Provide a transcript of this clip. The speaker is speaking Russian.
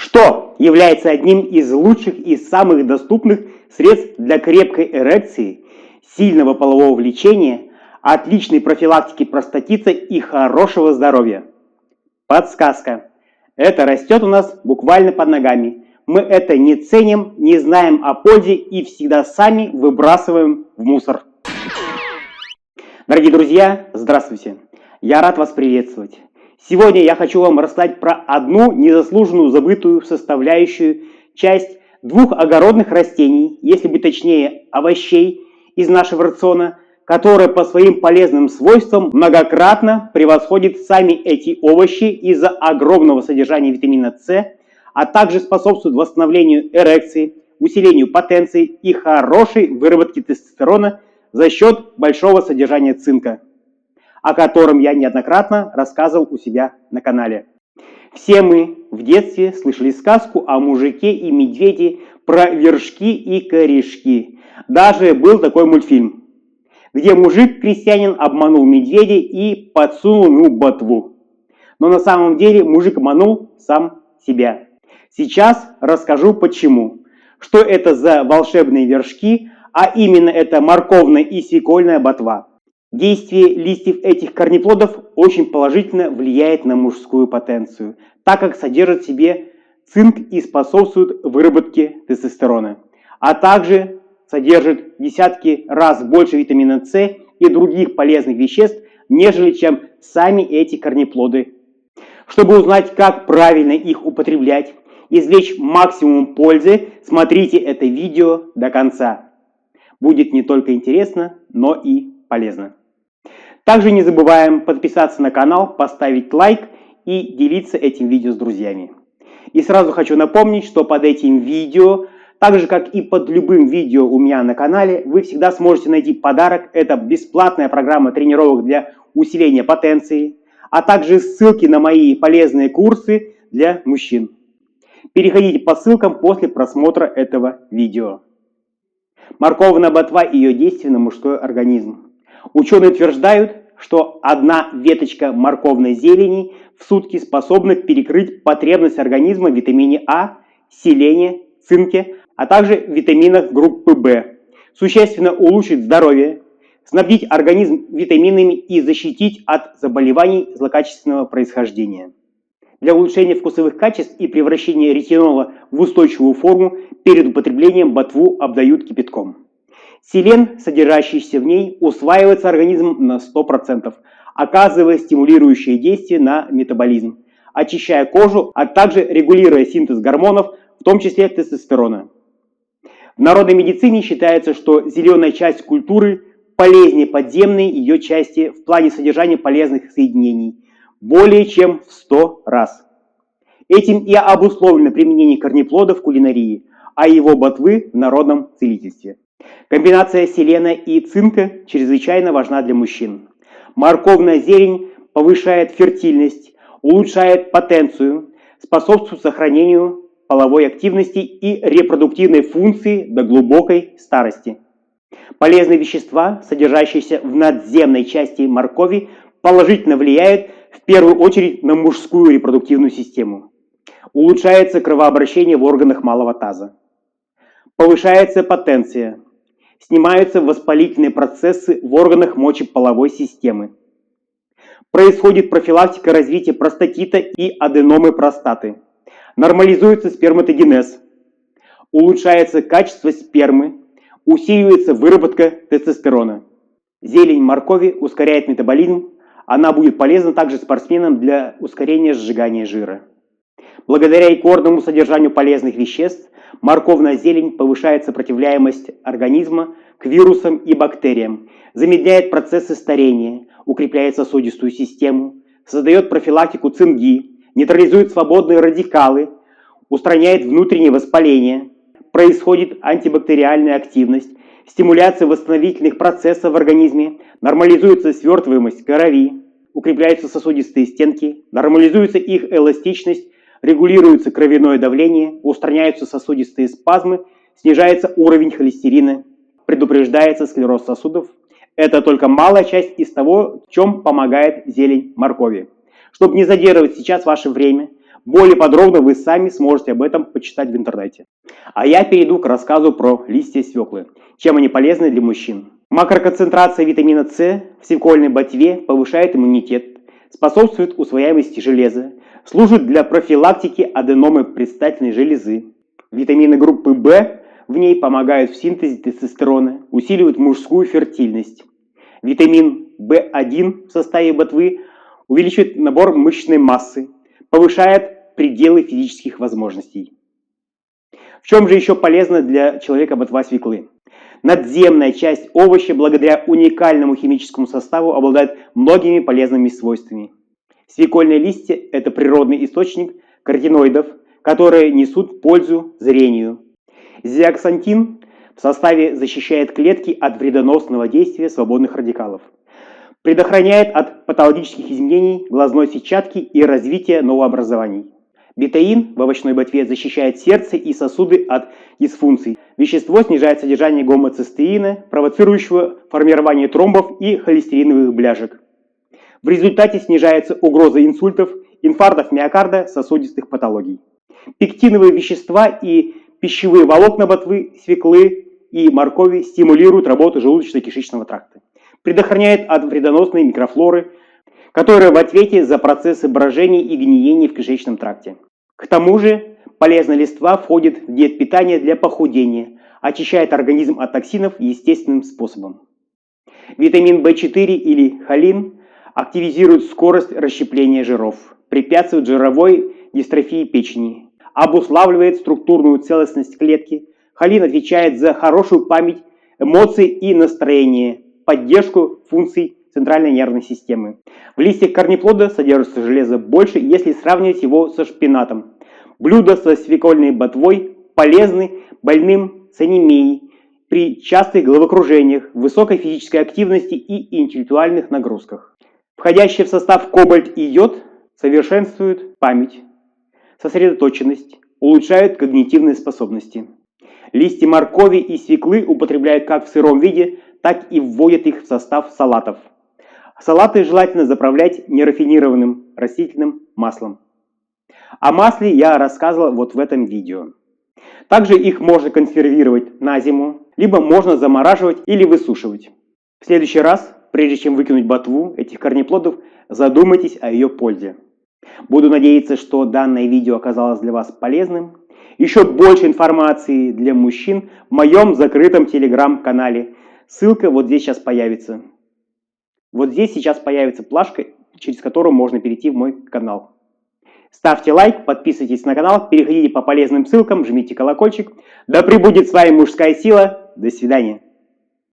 Что является одним из лучших и самых доступных средств для крепкой эрекции, сильного полового влечения, отличной профилактики простатита и хорошего здоровья? Подсказка. Это растет у нас буквально под ногами. Мы это не ценим, не знаем о пользе и всегда сами выбрасываем в мусор. Дорогие друзья, здравствуйте! Я рад вас приветствовать. Сегодня я хочу вам рассказать про одну незаслуженную забытую составляющую часть двух огородных растений, если быть точнее овощей из нашего рациона, которая по своим полезным свойствам многократно превосходит сами эти овощи из-за огромного содержания витамина С, а также способствует восстановлению эрекции, усилению потенции и хорошей выработке тестостерона за счет большого содержания цинка, о котором я неоднократно рассказывал у себя на канале. Все мы в детстве слышали сказку о мужике и медведе про вершки и корешки. Даже был такой мультфильм, где мужик-крестьянин обманул медведя и подсунул ему ботву. Но на самом деле мужик обманул сам себя. Сейчас расскажу почему. Что это за волшебные вершки, а именно это морковная и свекольная ботва. Действие листьев этих корнеплодов очень положительно влияет на мужскую потенцию, так как содержит в себе цинк и способствует выработке тестостерона, а также содержит в десятки раз больше витамина С и других полезных веществ, нежели чем сами эти корнеплоды. Чтобы узнать, как правильно их употреблять, извлечь максимум пользы, смотрите это видео до конца. Будет не только интересно, но и полезно. Также не забываем подписаться на канал, поставить лайк и делиться этим видео с друзьями. И сразу хочу напомнить, что под этим видео, так же как и под любым видео у меня на канале, вы всегда сможете найти подарок. Это бесплатная программа тренировок для усиления потенции, а также ссылки на мои полезные курсы для мужчин. Переходите по ссылкам после просмотра этого видео. Морковная ботва и ее действие на мужской организм. Ученые утверждают, что одна веточка морковной зелени в сутки способна перекрыть потребность организма в витамине А, селене, цинке, а также витаминах группы В, существенно улучшить здоровье, снабдить организм витаминами и защитить от заболеваний злокачественного происхождения. Для улучшения вкусовых качеств и превращения ретинола в устойчивую форму перед употреблением ботву обдают кипятком. Селен, содержащийся в ней, усваивается организмом на 100%, оказывая стимулирующее действие на метаболизм, очищая кожу, а также регулируя синтез гормонов, в том числе тестостерона. В народной медицине считается, что зеленая часть культуры полезнее подземной ее части в плане содержания полезных соединений более чем в 100 раз. Этим и обусловлено применение корнеплода в кулинарии, а его ботвы в народном целительстве. Комбинация селена и цинка чрезвычайно важна для мужчин. Морковная зелень повышает фертильность, улучшает потенцию, способствует сохранению половой активности и репродуктивной функции до глубокой старости. Полезные вещества, содержащиеся в надземной части моркови, положительно влияют в первую очередь на мужскую репродуктивную систему. Улучшается кровообращение в органах малого таза. Повышается потенция. Снимаются воспалительные процессы в органах мочеполовой системы. Происходит профилактика развития простатита и аденомы простаты. Нормализуется сперматогенез. Улучшается качество спермы. Усиливается выработка тестостерона. Зелень моркови ускоряет метаболизм. Она будет полезна также спортсменам для ускорения сжигания жира. Благодаря рекордному содержанию полезных веществ, морковная зелень повышает сопротивляемость организма к вирусам и бактериям, замедляет процессы старения, укрепляет сосудистую систему, создает профилактику цинги, нейтрализует свободные радикалы, устраняет внутреннее воспаление, происходит антибактериальная активность, стимуляция восстановительных процессов в организме, нормализуется свертываемость крови, укрепляются сосудистые стенки, нормализуется их эластичность, регулируется кровяное давление, устраняются сосудистые спазмы, снижается уровень холестерина, предупреждается склероз сосудов. Это только малая часть из того, в чем помогает зелень моркови. Чтобы не задерживать сейчас ваше время, Более подробно вы сами сможете об этом почитать в интернете. А я перейду к рассказу про листья свеклы, чем они полезны для мужчин. Макроконцентрация витамина С в свекольной ботве повышает иммунитет, способствует усвояемости железа, служит для профилактики аденомы предстательной железы. Витамины группы В в ней помогают в синтезе тестостерона, усиливают мужскую фертильность. Витамин В1 в составе ботвы увеличивает набор мышечной массы, повышает пределы физических возможностей. В чем же еще полезна для человека ботва свеклы? Надземная часть овоща благодаря уникальному химическому составу обладает многими полезными свойствами. Свекольные листья – это природный источник каротиноидов, которые несут пользу зрению. Зеаксантин в составе защищает клетки от вредоносного действия свободных радикалов, предохраняет от патологических изменений глазной сетчатки и развития новообразований. Бетаин в овощной ботве защищает сердце и сосуды от дисфункций. Вещество снижает содержание гомоцистеина, провоцирующего формирование тромбов и холестериновых бляшек. В результате снижается угроза инсультов, инфарктов миокарда, сосудистых патологий. Пектиновые вещества и пищевые волокна ботвы, свеклы и моркови стимулируют работу желудочно-кишечного тракта. Предохраняет от вредоносной микрофлоры, которая в ответе за процессы брожения и гниения в кишечном тракте. К тому же полезная листва входит в диету питания для похудения, очищает организм от токсинов естественным способом. Витамин В4 или холин активизирует скорость расщепления жиров, препятствует жировой дистрофии печени, обуславливает структурную целостность клетки. Холин отвечает за хорошую память, эмоции и настроение, поддержку функций центральной нервной системы. В листьях корнеплода содержится железа больше, если сравнивать его со шпинатом. Блюда со свекольной ботвой полезны больным с анемией при частых головокружениях, высокой физической активности и интеллектуальных нагрузках. Входящие в состав кобальт и йод совершенствуют память, сосредоточенность, улучшают когнитивные способности. Листья моркови и свеклы употребляют как в сыром виде, так и вводят их в состав салатов. Салаты желательно заправлять нерафинированным растительным маслом. О масле я рассказывал вот в этом видео. Также их можно консервировать на зиму, либо можно замораживать или высушивать. В следующий раз, прежде чем выкинуть ботву этих корнеплодов, задумайтесь о ее пользе. Буду надеяться, что данное видео оказалось для вас полезным. Еще больше информации для мужчин в моем закрытом телеграм-канале. Ссылка вот здесь сейчас появится. Вот здесь сейчас появится плашка, через которую можно перейти в мой канал. Ставьте лайк, подписывайтесь на канал, переходите по полезным ссылкам, жмите колокольчик. Да пребудет с вами мужская сила. До свидания.